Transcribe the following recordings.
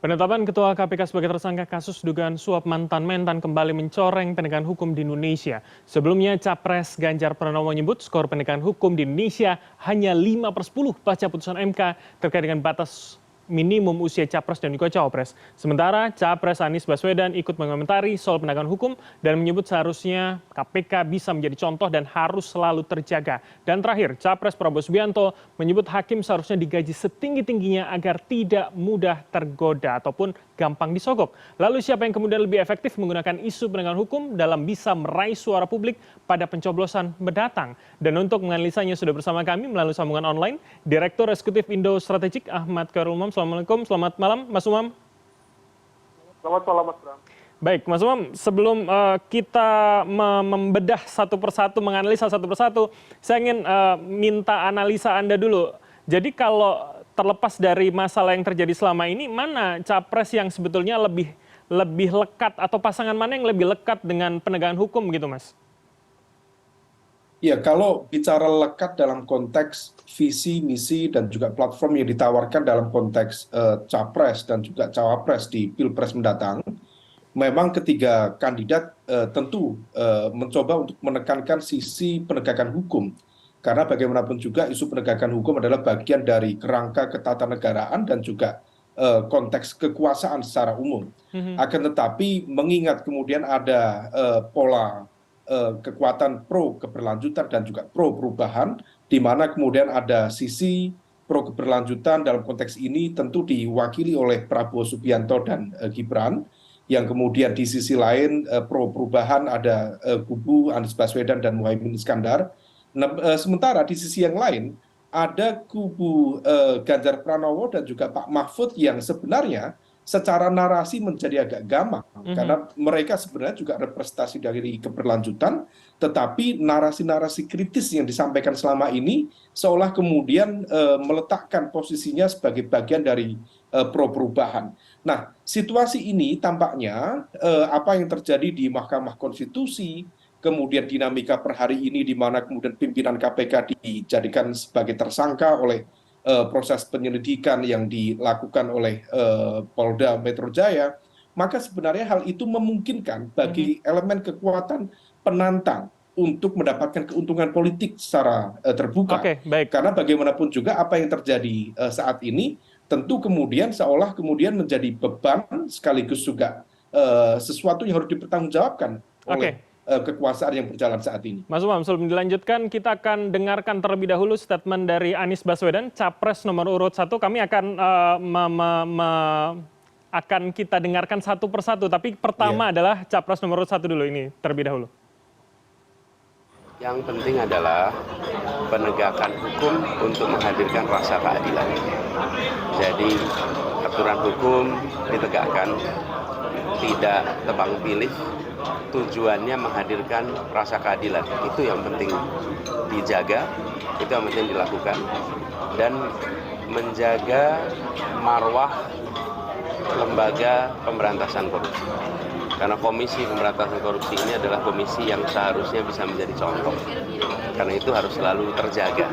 Penetapan Ketua KPK sebagai tersangka kasus dugaan suap mantan Mentan kembali mencoreng penegakan hukum di Indonesia. Sebelumnya, Capres Ganjar Pranowo menyebut skor penegakan hukum di Indonesia hanya 5/10 pasca putusan MK terkait dengan batas minimum usia Capres dan juga Cawapres. Sementara, Capres Anies Baswedan ikut mengomentari soal penegakan hukum dan menyebut seharusnya KPK bisa menjadi contoh dan harus selalu terjaga. Dan terakhir, Capres Prabowo Subianto menyebut hakim seharusnya digaji setinggi-tingginya agar tidak mudah tergoda ataupun gampang disogok. Lalu siapa yang kemudian lebih efektif menggunakan isu penegakan hukum dalam bisa meraih suara publik pada pencoblosan mendatang? Dan untuk menganalisanya sudah bersama kami melalui sambungan online, Direktur Eksekutif Indo Strategik Ahmad Khairul Umam. Assalamualaikum, selamat malam Mas Umam. Selamat malam Mas Bram. Baik, Mas Umam, sebelum kita membedah satu persatu, menganalisa satu persatu, saya ingin minta analisa Anda dulu. Jadi kalau terlepas dari masalah yang terjadi selama ini, mana capres yang sebetulnya lebih lekat atau pasangan mana yang lebih lekat dengan penegakan hukum gitu, Mas? Ya, kalau bicara lekat dalam konteks visi, misi, dan juga platform yang ditawarkan dalam konteks capres dan juga cawapres di Pilpres mendatang, memang ketiga kandidat tentu mencoba untuk menekankan sisi penegakan hukum. Karena bagaimanapun juga isu penegakan hukum adalah bagian dari kerangka ketatanegaraan dan juga konteks kekuasaan secara umum. Akan tetapi mengingat kemudian ada pola kekuatan pro keberlanjutan dan juga pro perubahan, di mana kemudian ada sisi pro keberlanjutan dalam konteks ini tentu diwakili oleh Prabowo Subianto dan Gibran, yang kemudian di sisi lain pro perubahan ada kubu Anies Baswedan dan Muhaimin Iskandar. Sementara di sisi yang lain ada kubu Ganjar Pranowo dan juga Pak Mahfud yang sebenarnya secara narasi menjadi agak gamang karena mereka sebenarnya juga representasi dari keberlanjutan, tetapi narasi-narasi kritis yang disampaikan selama ini seolah kemudian meletakkan posisinya sebagai bagian dari pro perubahan. Nah, situasi ini tampaknya apa yang terjadi di Mahkamah Konstitusi, kemudian dinamika per hari ini di mana kemudian pimpinan KPK dijadikan sebagai tersangka oleh proses penyelidikan yang dilakukan oleh Polda Metro Jaya, maka sebenarnya hal itu memungkinkan bagi elemen kekuatan penantang untuk mendapatkan keuntungan politik secara terbuka. Oke, baik. Karena bagaimanapun juga apa yang terjadi saat ini tentu kemudian seolah kemudian menjadi beban sekaligus juga sesuatu yang harus dipertanggungjawabkan oleh Oke. kekuasaan yang berjalan saat ini. Mas Umam, sebelum dilanjutkan, kita akan dengarkan terlebih dahulu statement dari Anies Baswedan, Capres nomor urut 1. Kami akan akan kita dengarkan satu persatu, tapi pertama adalah Capres nomor urut 1 dulu ini, terlebih dahulu. Yang penting adalah penegakan hukum untuk menghadirkan rasa keadilan. Jadi aturan hukum ditegakkan, tidak tebang pilih, tujuannya menghadirkan rasa keadilan. Itu yang penting dijaga, itu yang penting dilakukan, dan menjaga marwah lembaga pemberantasan korupsi. Karena Komisi Pemberantasan Korupsi ini adalah komisi yang seharusnya bisa menjadi contoh. Karena itu harus selalu terjaga.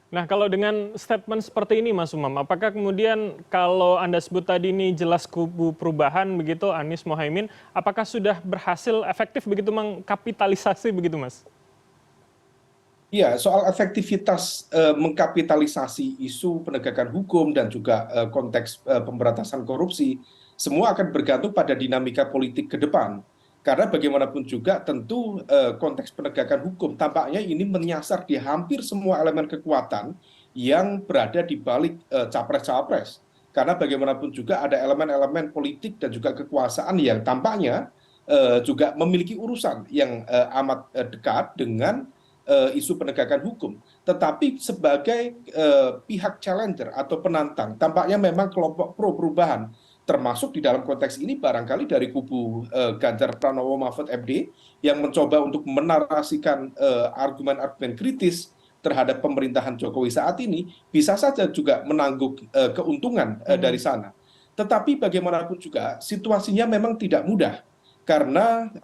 Nah, kalau dengan statement seperti ini, Mas Umam, apakah kemudian kalau Anda sebut tadi ini jelas kubu perubahan begitu, Anies Muhaimin, apakah sudah berhasil efektif begitu mengkapitalisasi begitu, Mas? Iya, soal efektivitas mengkapitalisasi isu penegakan hukum dan juga konteks pemberantasan korupsi, semua akan bergantung pada dinamika politik ke depan. Karena bagaimanapun juga tentu konteks penegakan hukum tampaknya ini menyasar di hampir semua elemen kekuatan yang berada di balik capres-cawapres. Karena bagaimanapun juga ada elemen-elemen politik dan juga kekuasaan yang tampaknya juga memiliki urusan yang amat dekat dengan isu penegakan hukum. Tetapi sebagai pihak challenger atau penantang, tampaknya memang kelompok pro perubahan, termasuk di dalam konteks ini barangkali dari kubu Ganjar Pranowo Mahfud MD yang mencoba untuk menarasikan argumen-argumen kritis terhadap pemerintahan Jokowi saat ini, bisa saja juga menangguk keuntungan dari sana. Tetapi bagaimanapun juga situasinya memang tidak mudah, karena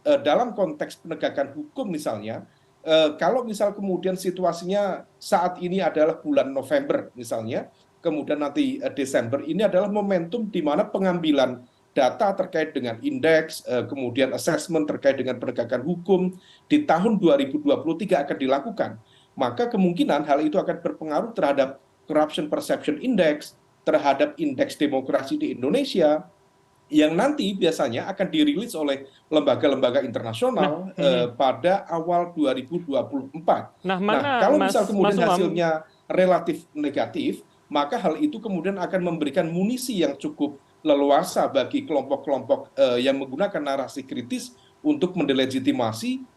dalam konteks penegakan hukum misalnya, kalau misal kemudian situasinya saat ini adalah bulan November misalnya, kemudian nanti Desember ini adalah momentum di mana pengambilan data terkait dengan indeks, kemudian assessment terkait dengan penegakan hukum di tahun 2023 akan dilakukan. Maka kemungkinan hal itu akan berpengaruh terhadap Corruption Perception Index, terhadap indeks demokrasi di Indonesia, yang nanti biasanya akan dirilis oleh lembaga-lembaga internasional pada awal 2024. Nah, mana Kalau Mas misal kemudian Umam? hasilnya relatif negatif, maka hal itu kemudian akan memberikan munisi yang cukup leluasa bagi kelompok-kelompok yang menggunakan narasi kritis untuk mendelegitimasi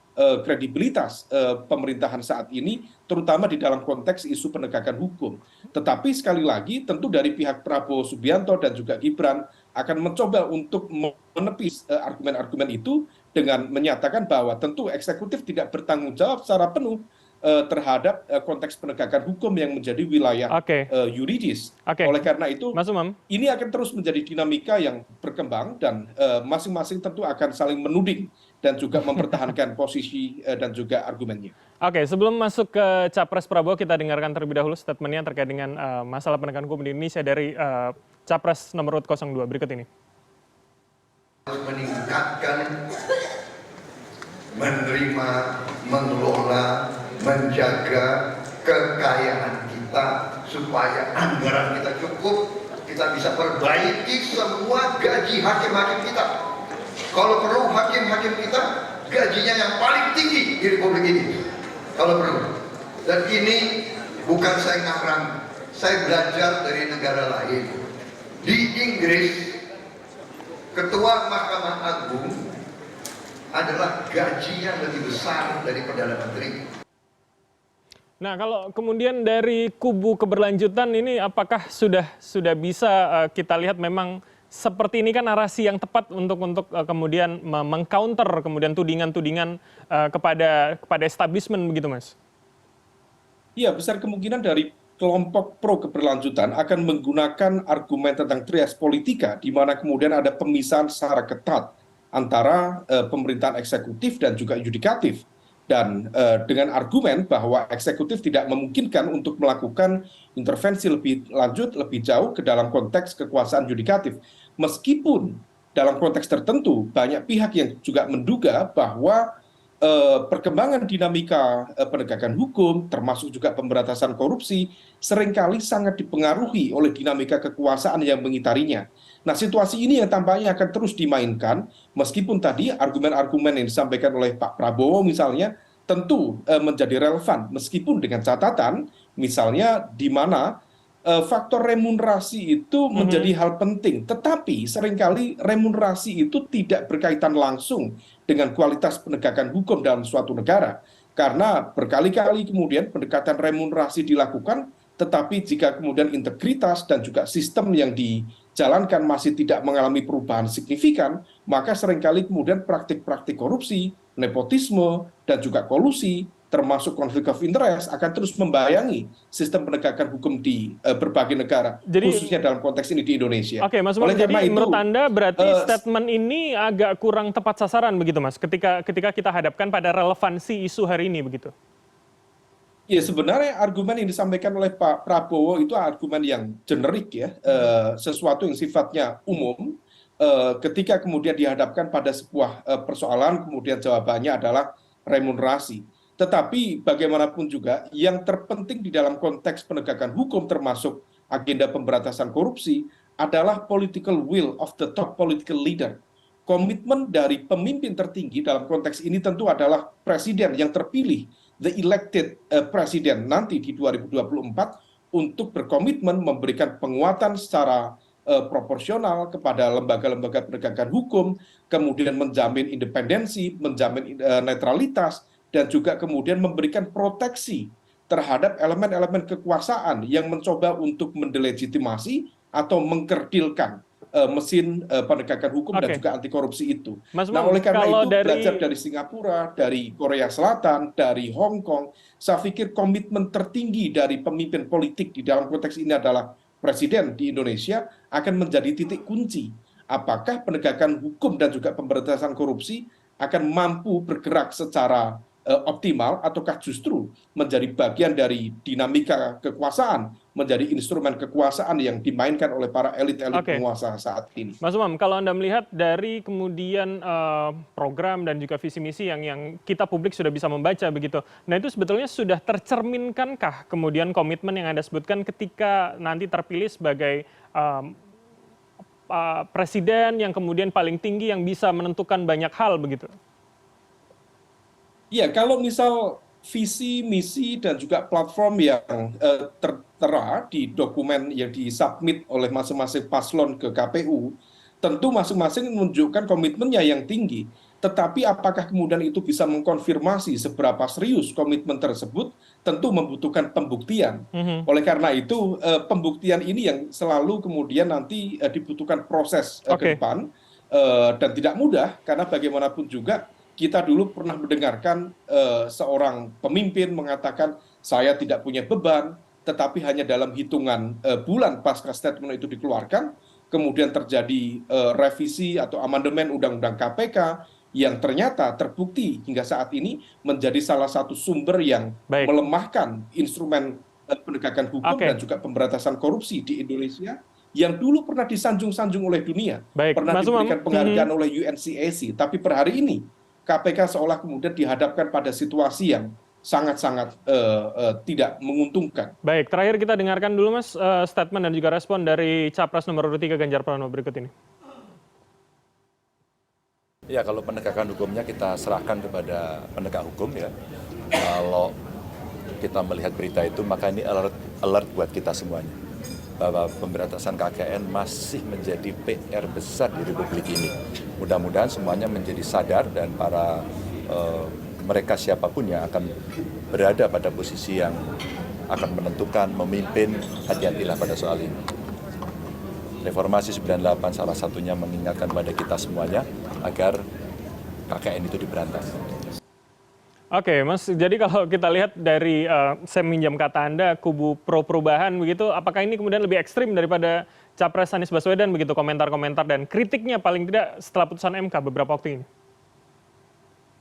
kredibilitas pemerintahan saat ini, terutama di dalam konteks isu penegakan hukum. Tetapi sekali lagi, tentu dari pihak Prabowo Subianto dan juga Gibran akan mencoba untuk menepis argumen-argumen itu dengan menyatakan bahwa tentu eksekutif tidak bertanggung jawab secara penuh terhadap konteks penegakan hukum yang menjadi wilayah yuridis. Oleh karena itu, Mas Umam, ini akan terus menjadi dinamika yang berkembang dan masing-masing tentu akan saling menuding dan juga mempertahankan posisi dan juga argumennya. Oke, sebelum masuk ke Capres Prabowo, kita dengarkan terlebih dahulu statementnya terkait dengan masalah penegakan hukum di Indonesia dari Capres nomor urut 02 berikut ini. Meningkatkan, menerima, mengelola, menjaga kekayaan kita supaya anggaran kita cukup, kita bisa perbaiki semua gaji hakim-hakim kita. Kalau perlu hakim-hakim kita gajinya yang paling tinggi di Republik ini, kalau perlu. Dan ini bukan saya ngarang, saya belajar dari negara lain. Di Inggris, Ketua Mahkamah Agung adalah gajinya lebih besar dari Perdana Menteri. Nah, kalau kemudian dari kubu keberlanjutan ini, apakah sudah bisa kita lihat memang seperti ini kan narasi yang tepat untuk kemudian mengcounter kemudian tudingan-tudingan kepada establishment begitu, Mas? Iya, besar kemungkinan dari kelompok pro keberlanjutan akan menggunakan argumen tentang trias politika, di mana kemudian ada pemisahan secara ketat antara pemerintahan eksekutif dan juga yudikatif. Dan dengan argumen bahwa eksekutif tidak memungkinkan untuk melakukan intervensi lebih lanjut, lebih jauh ke dalam konteks kekuasaan yudikatif. Meskipun dalam konteks tertentu banyak pihak yang juga menduga bahwa perkembangan dinamika penegakan hukum, termasuk juga pemberantasan korupsi, seringkali sangat dipengaruhi oleh dinamika kekuasaan yang mengitarinya. Nah, situasi ini yang tampaknya akan terus dimainkan, meskipun tadi argumen-argumen yang disampaikan oleh Pak Prabowo misalnya, tentu menjadi relevan, meskipun dengan catatan, misalnya di mana faktor remunerasi itu menjadi hal penting, tetapi seringkali remunerasi itu tidak berkaitan langsung dengan kualitas penegakan hukum dalam suatu negara. Karena berkali-kali kemudian pendekatan remunerasi dilakukan, tetapi jika kemudian integritas dan juga sistem yang dijalankan masih tidak mengalami perubahan signifikan, maka seringkali kemudian praktik-praktik korupsi, nepotisme, dan juga kolusi, termasuk konflik of interest, akan terus membayangi sistem penegakan hukum di berbagai negara, khususnya dalam konteks ini di Indonesia. Oke, Mas Umam, jadi menurut Anda berarti statement ini agak kurang tepat sasaran begitu, Mas, ketika kita hadapkan pada relevansi isu hari ini begitu? Ya, sebenarnya argumen yang disampaikan oleh Pak Prabowo itu argumen yang generik ya, sesuatu yang sifatnya umum, ketika kemudian dihadapkan pada sebuah persoalan, kemudian jawabannya adalah remunerasi. Tetapi bagaimanapun juga yang terpenting di dalam konteks penegakan hukum termasuk agenda pemberantasan korupsi adalah political will of the top political leader. Komitmen dari pemimpin tertinggi dalam konteks ini tentu adalah presiden yang terpilih, the elected president nanti di 2024, untuk berkomitmen memberikan penguatan secara proporsional kepada lembaga-lembaga penegakan hukum, kemudian menjamin independensi, menjamin netralitas, dan juga kemudian memberikan proteksi terhadap elemen-elemen kekuasaan yang mencoba untuk mendelegitimasi atau mengkerdilkan mesin penegakan hukum dan juga anti korupsi itu. Nah, oleh karena itu belajar dari Singapura, dari Korea Selatan, dari Hong Kong, saya pikir komitmen tertinggi dari pemimpin politik di dalam konteks ini adalah presiden di Indonesia akan menjadi titik kunci. Apakah penegakan hukum dan juga pemberantasan korupsi akan mampu bergerak secara optimal, ataukah justru menjadi bagian dari dinamika kekuasaan menjadi instrumen kekuasaan yang dimainkan oleh para elit-elit Oke. penguasa saat ini. Mas Umam, kalau Anda melihat dari kemudian program dan juga visi misi yang kita publik sudah bisa membaca begitu. Nah itu sebetulnya sudah tercerminkankah kemudian komitmen yang Anda sebutkan ketika nanti terpilih sebagai presiden yang kemudian paling tinggi yang bisa menentukan banyak hal begitu? Ya, kalau misal visi, misi, dan juga platform yang tertera di dokumen yang disubmit oleh masing-masing paslon ke KPU, tentu masing-masing menunjukkan komitmennya yang tinggi. Tetapi apakah kemudian itu bisa mengkonfirmasi seberapa serius komitmen tersebut, tentu membutuhkan pembuktian. Oleh karena itu, pembuktian ini yang selalu kemudian nanti dibutuhkan proses ke depan, dan tidak mudah, karena bagaimanapun juga kita dulu pernah mendengarkan seorang pemimpin mengatakan saya tidak punya beban, tetapi hanya dalam hitungan bulan pasca statement itu dikeluarkan, kemudian terjadi revisi atau amandemen Undang-Undang KPK yang ternyata terbukti hingga saat ini menjadi salah satu sumber yang melemahkan instrumen penegakan hukum dan juga pemberantasan korupsi di Indonesia yang dulu pernah disanjung-sanjung oleh dunia, pernah diberikan penghargaan oleh UNCAC, tapi per hari ini KPK seolah kemudian dihadapkan pada situasi yang sangat-sangat tidak menguntungkan. Baik, terakhir kita dengarkan dulu Mas statement dan juga respon dari Capres nomor urut 3 Ganjar Pranowo berikut ini. Ya, kalau penegakan hukumnya kita serahkan kepada penegak hukum ya. Kalau kita melihat berita itu maka ini alert buat kita semuanya. Bahwa pemberantasan KKN masih menjadi PR besar di Republik ini. Mudah-mudahan semuanya menjadi sadar dan para mereka siapapun yang akan berada pada posisi yang akan menentukan, memimpin, hati-hatilah pada soal ini. Reformasi 98 salah satunya mengingatkan pada kita semuanya agar KKN itu diberantas. Oke, Mas. Jadi kalau kita lihat dari saya minjam kata Anda, kubu pro perubahan begitu, apakah ini kemudian lebih ekstrim daripada Capres Anies Baswedan begitu komentar-komentar dan kritiknya paling tidak setelah putusan MK beberapa waktu ini?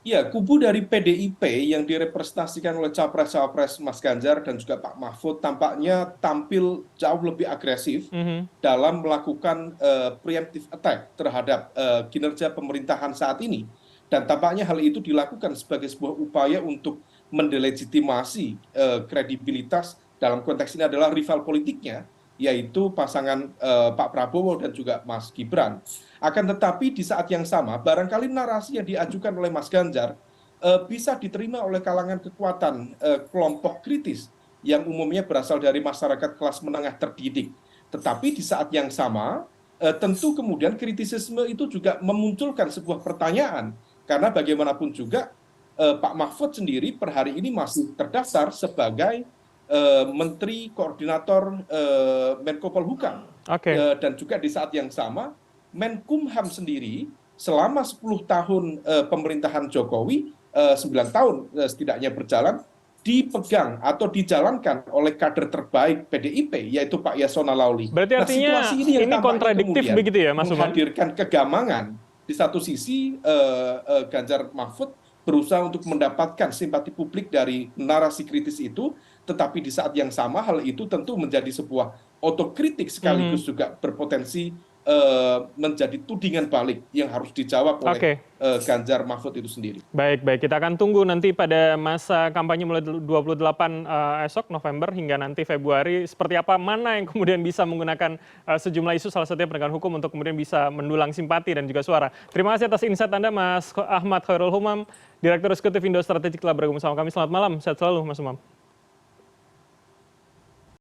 Ya, kubu dari PDIP yang direpresentasikan oleh Capres-Cawapres Mas Ganjar dan juga Pak Mahfud tampaknya tampil jauh lebih agresif dalam melakukan preemptive attack terhadap kinerja pemerintahan saat ini. Dan tampaknya hal itu dilakukan sebagai sebuah upaya untuk mendelegitimasi kredibilitas dalam konteks ini adalah rival politiknya, yaitu pasangan Pak Prabowo dan juga Mas Gibran. Akan tetapi di saat yang sama, barangkali narasi yang diajukan oleh Mas Ganjar bisa diterima oleh kalangan kekuatan kelompok kritis yang umumnya berasal dari masyarakat kelas menengah terdidik. Tetapi di saat yang sama, tentu kemudian kritisisme itu juga memunculkan sebuah pertanyaan. Karena bagaimanapun juga Pak Mahfud sendiri per hari ini masih terdaftar sebagai Menteri Koordinator Menko Polhukam. Dan juga di saat yang sama Menkumham sendiri selama 10 tahun pemerintahan Jokowi, 9 tahun setidaknya berjalan, dipegang atau dijalankan oleh kader terbaik PDIP yaitu Pak Yasona Lawli. Berarti artinya situasi ini yang kontradiktif begitu ya Mas Umam? Menghadirkan kegamangan. Di satu sisi Ganjar Mahfud berusaha untuk mendapatkan simpati publik dari narasi kritis itu, tetapi di saat yang sama hal itu tentu menjadi sebuah otokritik sekaligus juga berpotensi menjadi tudingan balik yang harus dijawab oleh Ganjar Mahfud itu sendiri. Baik, kita akan tunggu nanti pada masa kampanye mulai 28 esok November hingga nanti Februari seperti apa, mana yang kemudian bisa menggunakan sejumlah isu salah satunya penegakan hukum untuk kemudian bisa mendulang simpati dan juga suara. Terima kasih atas insight Anda Mas Ahmad Khairul Humam, Direktur Eksekutif Indo Strategik telah bergabung sama kami. Selamat malam, sehat selalu Mas Umam.